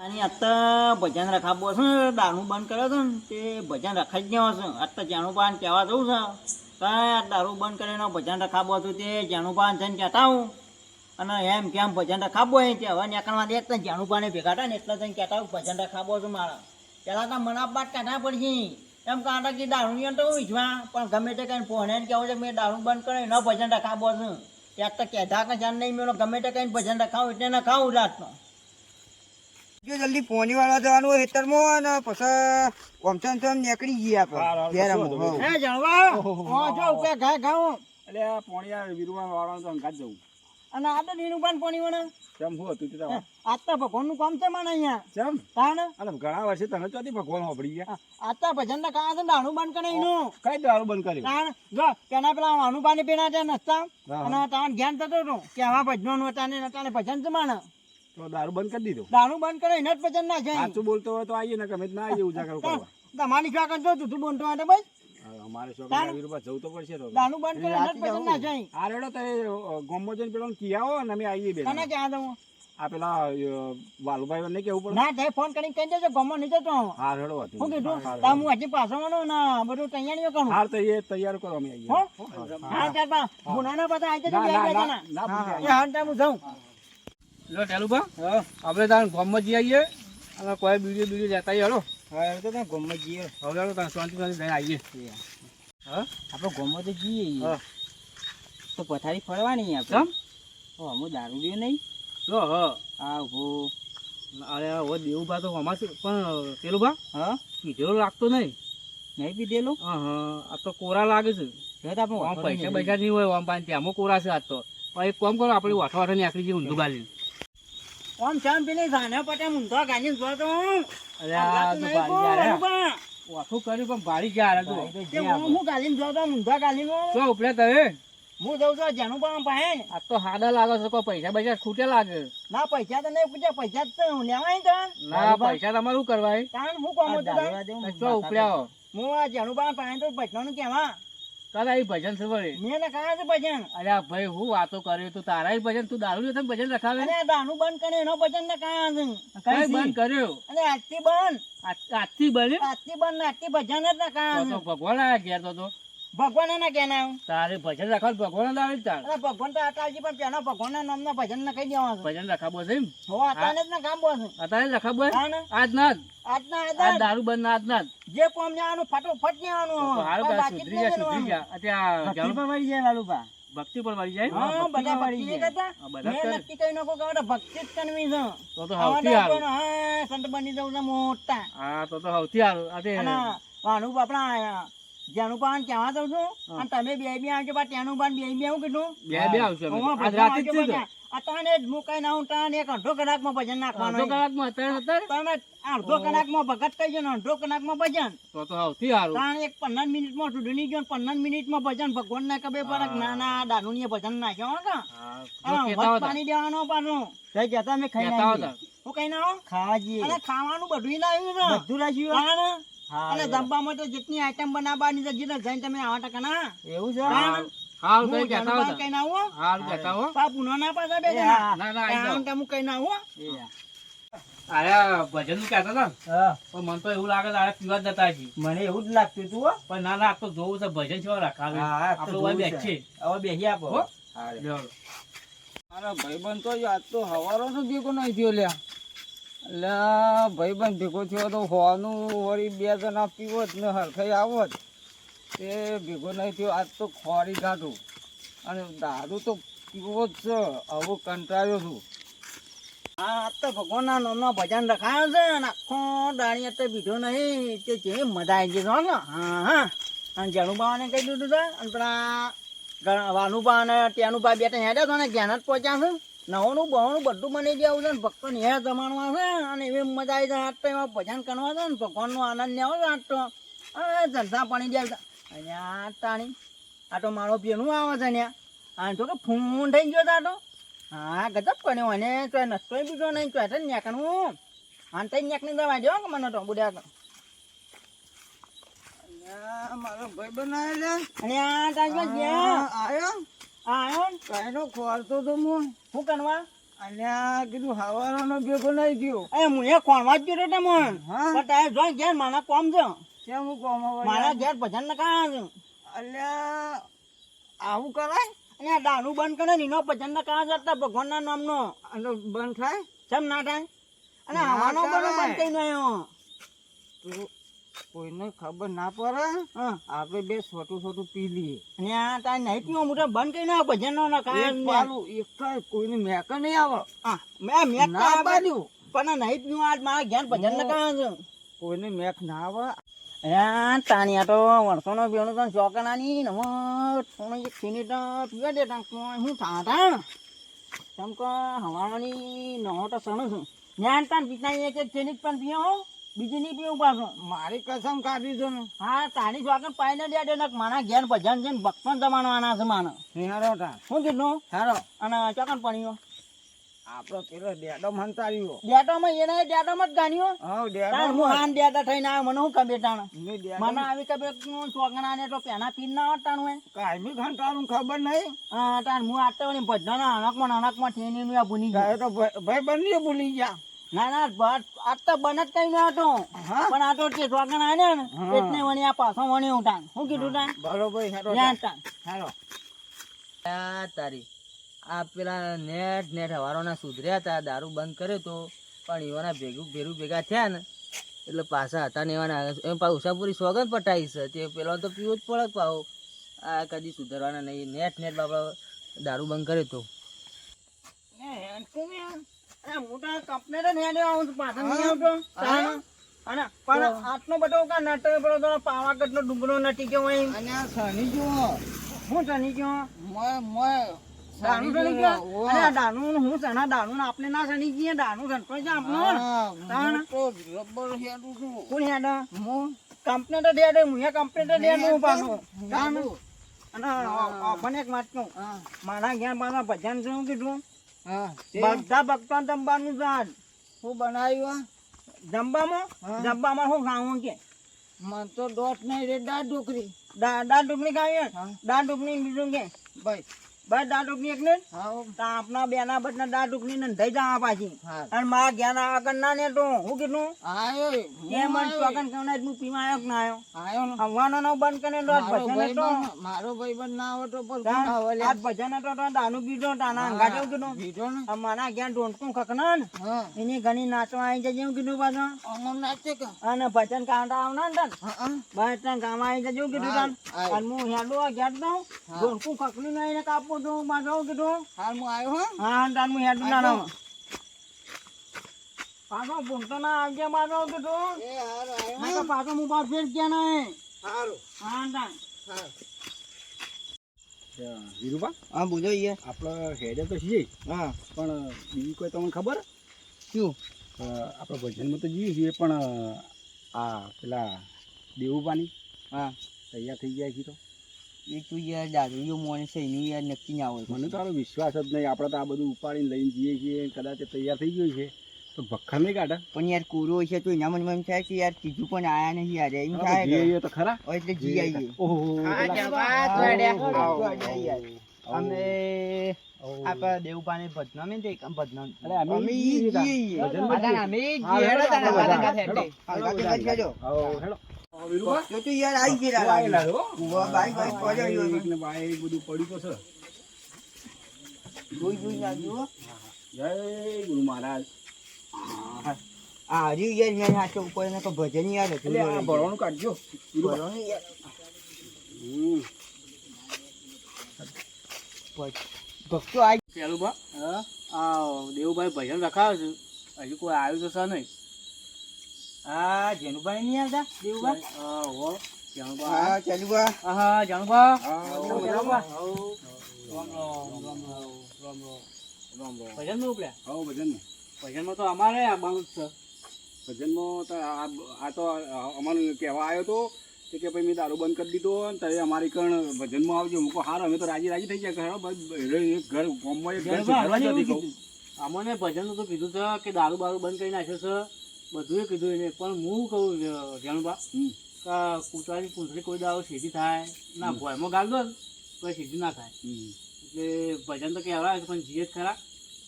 આની આત્તા ભજન રખાવો છે દારૂ બંધ કર્યો છે ને તે ભજન રખાઈ જ ગયો છે આત્તા જાણું પાન કહેવા જવું છે કાંઈ દારૂ બંધ કરીને ભજન રખાવો હતું તે જાણું પાન જઈને કહેતા હું અને એમ કેમ ભજન રખાવો હોય તે હવે નીકળવા દે તો જાણું પાને ભેગા થાય ને એટલે જઈને કહેતા હું ભજન રખાવો છું મારા પહેલાં તો મનાપ બાદ કાઢા પડશે એમ કાંટા કે દારૂની તો વીજવા પણ ગમે તે કંઈ ફોને કહેવું છે મેં દારૂ બંધ કરે ન ભજન રખાવો છું ત્યાં તો કહેતા કે જાણ નહીં મેળો ગમે તે કંઈ ભજન રખાવું એટલે ન ખાવું રાતનો જો જલ્દી પોની વાળવા જવાનું હેતરમાં અને પછી ઓમચમ નીકળી જઈએ આપણે હે જણવા જો ઉપર ઘા ઘાઉં એટલે આ પોણિયા વીરવા વાળવાનું તો અંગાત જવું અને આ તો નીનું પાન પોણી વણે કેમ હું હતું તે આજ તો ભગવાનનું કામ છે માને અહીંયા કેમ તાણ અને ઘણા વર્ષે તને ચોથી ભગવાન વાપરી ગયા આજ તો ભજન ના કાં છે દાણું બંધ કરે એનું કઈ દારૂ બંધ કર્યું તાણ જો કેના પેલા અનુપાની પીના છે નસ્તા અને તાણ જ્ઞાન થતો હતું કે આવા ભજનોનું હતા ને તાણે ભજન છે માને તો દારૂ બંધ કરી દીધું દાણું બંધ કરે એને જ ભજન ના છે સાચું બોલતો હોય તો આવીએ ને ગમે ના આવીએ ઉજાગર કરવા તમારી શોખ જો તું બોલતો હોય ભાઈ અમારે શોખ વીરવા જવું તો પડશે તો દાણું બંધ કરે એને જ ભજન ના છે આ રેડો તો ગોમો જઈને પેલો કિયાવો ને અમે આવીએ બે તને ક્યાં દઉં આ પેલા વાલુભાઈ ને કેવું પડે ના તે ફોન કરીને કહી દેજો ગમો નીચે તો હા રેડો હતું શું કીધું તો હું હજી પાછો ને બધું તૈયારીઓ કરું હાર તો એ તૈયાર કરો અમે આવીએ હા ચાલ બા ગુનાના બધા આવી જજો બે બે જણા એ હાલ ટાઈમ હું જાઉં લો ટેલુબા આપણે તાર ગામમાં જઈ આવીએ અને કોઈ બીડીઓ લેતા આવીએ હલો હા એ તો ત્યાં ગમત જઈએ હવે ચાલો તાર શાંતિ લઈને આવીએ હા આપણે ગમો તો જઈએ હા તો પથારી ફરવાની આપણે કેમ હું દારૂ દે નહીં લો હા હા ઉભો અરે હવે દેવું બા તો અમાર પણ પેલું બા હા પીધેલો લાગતો નહીં નહીં પીધેલું હા હા આ તો કોરા લાગે છે આમ પૈસા પૈસા નહીં હોય આમ પાણી ત્યાં કોરા છે આજ તો પણ એક કામ કરો આપણે વાઠો વાઠો ની આખરી જે ઊંધું ગાલી આમ ચામ પેલી ધાને પટે મુંધો ગાની જો તો અરે આ તો બારી યાર વાઠું કર્યું પણ બારી યાર તો હું ગાલીને જો તો મુંધો ગાલીનો શું ઉપડે તમે હું જઉં છું જાનું પણ પાહે આ તો હાડા લાગે છે કોઈ પૈસા પૈસા ખૂટે લાગે ના પૈસા તો નહીં પૂછ્યા પૈસા તો લેવાય તો ના પૈસા તમારે શું કરવાય તાણ હું કોમ હતું શું ઉપડ્યા હું આ જાનું પણ પાહે તો ભજવાનું કેવા કાકા એ ભજન છે વળી મેં ને કહા છે ભજન અરે આ ભાઈ હું વાતો કર્યો તું તારા ભજન તું દારૂ લેતા ભજન રખાવે અને દાનું બંધ કરે એનો ભજન ને કહા છે કઈ બંધ કર્યો અને આજથી બંધ આજથી બને આજથી બંધ ને આજથી ભજન જ ના કહા તો ભગવાન આયા ઘેર તો ભગવાન ના કેના તારે ભજન રખાવ ભગવાન દાડે જ તાર અરે ભગવાન તો આટાજી પણ પેલા ભગવાન ના નામ ના ભજન ના કહી દેવા છે ભજન રખાવો છે એમ હો આટાને જ ના કામ બોલ છે અત્યારે રખાવો તાણ આજ ના જ આજના આજ આજ દારૂ બંધ ના આજ ના જ જે કોમ જવાનું ફટોફટ જવાનું હારું કોઈ કા બાકી જ સુધરી નહીં ગયા સુધરી જવાનું. ગયા અત્યારે ભક્તિ પર વળી જાય લાલુભા ભક્તિ પર વળી જાય હા બધા ભક્તિ નહીં કરતા હા, બધા મેં કરે. નક્કી કરી નાખો કે હવે ભક્તિ જ કરવી છે તો સૌથી હારું હા સંત બની જવું છે મોટા હા તો સૌથી હારું અને આ વાનું આપણા જેનું પાન કહેવા દઉં છું અને તમે બે બે આવજો બા તેનું પાન બે બે આવું કીધું બે આવશે અમે. હું આજ ભજન રાતે જ આવજો છે બધા. અતાને જ મુકાઈ ના હું તાને એક અડધો કલાકમાં ભજન નાખવાનું અડધો કલાકમાં અત્યારે તમે અડધો કલાકમાં ભગત કહી ને અડધો કલાકમાં ભજન તો સૌથી હારું તાણ એક 15 મિનિટમાં ચૂંટણી ગયો 15 મિનિટમાં ભજન ભગવાન ના કબે પર ના ના દારૂની ભજન નાખ્યો કા હા, જો કહેતા હતા. પાણી દેવાનો પાછું જઈ જતા મેં ખાઈ કહેતા નાખી હતા. હું કઈ ના ખાવા જઈએ અને ખાવાનું બધું લાવ્યું ને બધું લાવ્યું અને જમવામાં તો જેટલી આઈટમ બનાવવાની છે જેટલા જઈને તમે આવા ટકા ના એવું છે હારું તો કહેતા હતા. કઈ ના આવો હારું કહેતા હો. પુનો ના પાછા બે જણા ના, ના, આઈ જાઓ. હું કઈ ના આવો અરે ભજન નું કહેતા હતા ને, પણ મને તો એવું લાગે છે આ પીવા જ જતા છે. મને એવું જ લાગતું તું પણ ના ના આ તો જોવું છે ભજન છે રખાવે આપણે ઓય બેસીએ. હવે બેસી આપો હો? લ્યો. મારા ભાઈબંધ તો આજ તો હવારો નો ભેગો નહીં થયો લ્યા એટલે ભાઈબંધ ભેગો થયો તો હોવાનું વળી બે જણા પીવો જ ને હરખાઈ આવો જ તે ભેગો નહીં થયો આજ તો ખોરી કાઢું અને દારૂ તો પીવો જ છે આવું કંટાળ્યો છું હા તો ભગવાનના નામનો ભજન રખાયો છે અને આખો દાણી અત્યારે બીજો નહીં તે જેવી મજા આવી ગઈ છે હા હા અને જણુબા કહી દીધું છે અને પેલા વાનુબા અને ત્યાંનુબા બે ત્રણ હેડ્યા તો ને જ્ઞાન જ પહોંચ્યા છે નવાનું બહુનું બધું બની ગયા છે ને ભક્તો ને હે જમાડવા છે અને એવી મજા આવી જાય આજ તો એમાં ભજન કરવા છે ને ભગવાનનો આનંદ લેવો છે આજ તો જલસા પાણી દે અને આ તાણી આ તો મારો પેલું આવે છે ને આ તો કે ફૂન થઈ ગયો છે આ તો હા ગજબ કર્યો અને તો નસ્તોય બીજો નહીં તો એટલે નેકનું આને તઈ નેકની દવા દેવો કે મને તો બુડ્યા મારો ભાઈબંધ આવ્યો અને આ તાજમાં જ્યાં આવ્યો આવ્યો ને કાયનો ખોરતો તો હું શું કરવા અલ્યા કીધું હવારોનો ભેગો નહીં થયો. એ હું એ કોણવા જ ગયો તમન હા? પણ તારે જો ઘેર મારા કોમ છે કેમ હું કોમ હવે? મારા ઘેર ભજન લખાયા છે અલ્યા આવું કરાય? અને આ દારૂ બંધ કરે ને એનો ભજન લખાયા છે અત્યારે ભગવાનના નામનો અને બંધ થાય? કેમ ના થાય અને ના હવાનો બધો થાય. બંધ કરી નાખ્યો તો કોઈને ખબર ના પડે. હા આપણે બે છોટું છોટું પી લઈએ. અને આ તારે નહીં પીવો મોટો બંધ કરી નાખ્યો ભજનનો લખાયા એક છે. પાલું, એક થાય, કોઈને મેક નહીં આવે. હા મેં ના પાડ્યું. પણ નહીં પીવું આજ મારા ઘેર ભજન લખાયા છે કોઈને મેક ના આવે. તાનિયા તો વર્ષોનો બેનો તો ચોકનાની ને થોડો એક મિનિટ પીવા દે હું થાતા તમ કે હવાની નવો તો સણ છું જ્ઞાન તાન પીતા એક એક ચેનિક પણ પીવો બીજી નહીં પીવું પાછો મારી કસમ કાઢી છે ને. હા તારી ચોકન પાઈને દે દે મારા ઘેર ભજન છે ને ભક્તન જમાનવાના છે માને હેરો તા. શું કીધું હેરો. અને ચોકન પણીઓ આપણો પેલો ડેડો મંતાર્યો. ડેટોમાં એના ડેટોમાં જ ગાણીઓ હવ ડેડો. તાણ હું હાન ડેટા થઈને આવ્યો મને શું કબે તાણ મેં ડેડો મને આવી કબે ચોકના ને તો પેના પીન ના આવતાનું હોય કાયમી ઘંટાળું ખબર નહીં. હા તાર હું આટલો ને ભજના અનકમાં ઠેની નું ભૂલી ગયો ગાય તો ભાઈ બંને ભૂલી ગયા. ના ના બસ આ તો બન જ કઈ ના હતો હા? પણ આ તો તે ચોકન આને ને હા. એટલે વણી આ પાછો વણી ઉઠાણ શું કીધું તાન બરોબર હેરો ત્યાં તાન હેરો. તારી આ પેલા નેટ હવારોના સુધર્યા હતા, દારૂ બંધ કર્યો તો પણ એવાના ભેરું ભેગા થયા ને એટલે પાછા હતા ને એવાના એમ પાછું ઉષાપુરી સોગંદ પટાઈ છે તે પેલો તો પીવો જ પડે પાછો. આ કદી સુધારવાના નહીં. નેટ બાબા દારૂ બંધ કર્યો તો મોટા કંપની તો નેડે આવું છું પાછળ નહીં આવતો તાન. અને પણ આટલો બધો કા નટો પેલો પાવાગઢ નો ડુંગરો નથી ગયો હોય અને આ શનિ જુઓ. હું તની ગયો મોય દારૂ સણી ગયો અને આ દારૂ હું સણા દારૂ ને આપણે ના સણી ગઈએ દારૂ સંતો છે આપણો તાણ. રબર હેડું છું. કોણ હેડ કંપની તો ડેડ હું કંપની તો ડેડ હું પાછો તાન. અને પણ એક વાત કહું મારા ઘેર મારા ભજન છે હું કીધું હા. બધા ભક્તો જમવાનું છે શું બનાવ્યું? જમવામાં જમવામાં શું ખાવું કે મને તો દોટ નહીં રે દાળ ઢોકરી. દાળ ઢોકળી ખાવીએ હા. દાળ ઢોકળી બીજું કે ભાઈ બસ દાળ ઢોકળી એક ને હા. તો આપણા બેના બદના દાળ ઢોકળી ને થઈ જવા પાછી હા. અને મારા ઘેર આગળ ના ને તો હું કીધું આયો. એ મને ચોકન કવના હું પીવા આવ્યો કે ના આવ્યો આયો ને. આવવાનો નો બંધ કરીને રોજ ભજન હતો મારો ભાઈબંધ ના આવે તો પણ તાણ. કોણ આવે લે? આજ ભજન હતો તો દારૂ પીધો તાના અંગા જેવું કીધું બીજો ને. મારા ઘેર ઢોંટકું ખકના ને હા. એની ઘણી નાચવા આવી જજે એવું કીધું પાછો અમર નાચે કે? અને ભજન કાંટા આવના ને તન હા, હા. બસ તન ગામ આવી જજે એવું કીધું તન હા. અને હું હેડો ઘેર દઉં ઢોંટકું ખકલી નહીં ને કાપું તો પાછો એવું કીધું હાલ હું આવ્યો હા. હા તન હું હેડું ના રહું પાછો ભૂલતો ના આવજે પાછો એવું કીધું એ હારું આવ્યો નહીં તો પાછો હું પાછો ફેર ગયા નહીં હારું. હા તન વીરુબા હા બોલો યાર. આપણે હેડે તો છીએ હા. પણ બીજી કોઈ તમને ખબર શું? આપણે ભજનમાં તો જઈએ છીએ પણ આ પેલા દેવુબાની હા. તૈયાર થઈ ગયા છે તો એ તું યાર દારૂ મોને છે એનું યાર નક્કી ના હોય. મને તો આનો વિશ્વાસ જ નહીં. આપણે તો આ બધું ઉપાડીને લઈને જઈએ છીએ કદાચ એ તૈયાર થઈ ગયું છે તો ભખ્ખર નહીં કાઢે. પણ યાર કોરો છે તો એના મનમાં એમ થાય કે યાર કીધું પણ આયા નહીં યાર એમ આપણે થાય જઈએ કે. છીએ તો ખરા. હવે એટલે જી આવીએ. ઓહો અમે આપણે દેવપાને ભજના મેં તે ભજના અરે અમે અમે જઈએ જઈએ. ભજનમાં અમે જઈએ. જઈએ. હેડો તાને, હેડો બધા તાને, હેડો. હેડો. હેડો. હેડો. વીરુબા તો તું યાર આવી ગયેલા આયેલા લાગે. હો. બાઈક બાઈક પડ્યો બાઈક ને બાઈક બધું પડ્યું તો છે. જોઈ આવજો. જય ગુરુ મહારાજ. આ હર્યું યાર મેં હાથે ઉપર ને તો ભજન યાર હતું. એટલે આ ભરવાનું કાઢજો વીરુબા. ભરવાનું યાર. હમ. ભક્તો આ પેલું બા આ દેવુભાઈ ભજન રખાવે છે હજુ કોઈ આવ્યું તો છે નહીં. હા જેનુભાઈ નહીં આવતા દેવભાઈ. હા હો જાણુબા હા ચાલુબા. હા જાણુબા હા, જાણુબા ભજન નું ઉપડ્યા આવો ભજન ભજનમાં તો અમારે આવવાનું જ છે. ભજનમાં તો આ તો અમારું કહેવા આવ્યો તો કે ભાઈ મેં દારૂ બંધ કરી દીધો અને તમે અમારી કણ ભજનમાં આવજો. મૂકો હાર અમે તો રાજી રાજી થઈ ગયા. એક ઘર ગામમાં એક ઘર સુધારવા જ નથી કહું. અમને ભજનનું તો કીધું છે કે દારૂ બારૂ બંધ કરી નાખ્યો છે બધું કીધું એને પણ હું કહું જાણુબા હમ. કે કૂતરાની પૂંછડી કોઈ દારૂ સીધી થાય ના ભોયમાં ગાલ દો ને તો એ સીધી ના થાય. હમ. એટલે ભજન તો કહેવાય છે પણ જીએ જ ખરા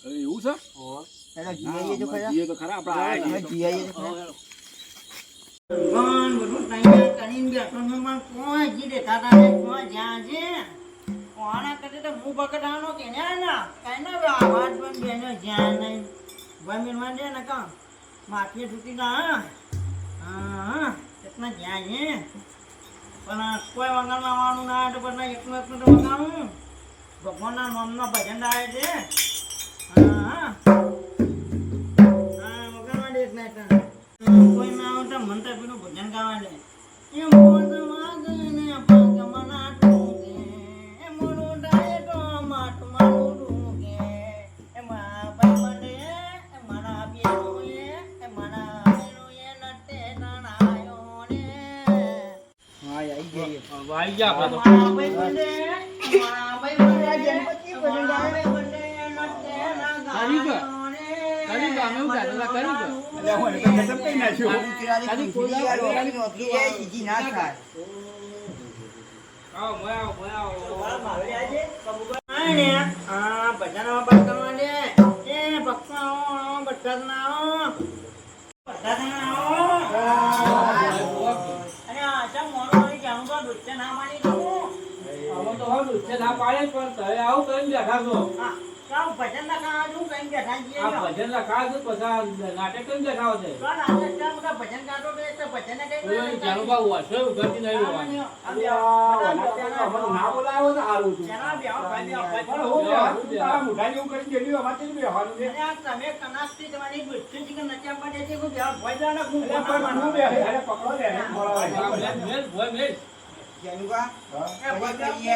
એવું છે એટલે જીઆઈએ જો ખરા જઈએ તો ખરા આપણે આયા હવે છીએ તો. જીઆઈએ જો ખરા. ભગવાન બધું તૈયાર કરીને બેઠો ને પણ કોઈ હજી દેખાતા નહીં. કોઈ જ્યાં છે કોના કરતે તો મું પકડાવાનો કે ના કઈ ના આવાજ પણ બેનો જ્યાં નહીં ભમીન માંડે ને કાં માથે તૂટી ના હા એટલા જ્યાં છે પણ કોઈ વગાડમાં આવવાનું ના તો પણ એકલું એકલું તો વગાડું ભગવાનના નામના ભજન આવે છે હા વગાડવા દે એક નાઈટ કોઈ ના આવતા મંત્ર પીનું ભજન ગાવા દે એ મોજ વાગને પગમના ટૂંકે એ મોડું ડાય તો માટ મારું ડૂંકે એ મારા ભાઈ મને એ મારા બેનોએ એ મારા બેનોએ નટે નાણાયો ને હા આવી ગઈ વાઈ ગયા આપણે તો. મારા ભાઈ મને મારા ભાઈ મને ગણપતિ ભજન ગાવે મને નટે નાણાયો ને કરી ગયો, અમે એવું કહેતા હતા, કરી ગયો. એટલે હું એને તો ગજબ કઈ નાખ્યું. આવો, મોય આવો, મોય આવો. અમે તો હવે દુચ્છે ના પાડે પણ તમે આવું કરીને બેઠા છો. આ ભજન લખાવા છે પછી આ નાટક કરીને બેઠા છે. ઓલો જાનુભા વાસો ઉઘાડતી નહીં હોવાની. અમારું ના બોલાવો તો સારું હતું. પણ હું બેહવાનું તારા મોઢા જેવું કરીને ગયેલું, અમારે કેમ બેહવાનું છે? એટલે પણ હું બેહે, અરે પકડો ને, એને ખવડાવો એને. મેલ, ભોય મેલ. જાનુભા, એ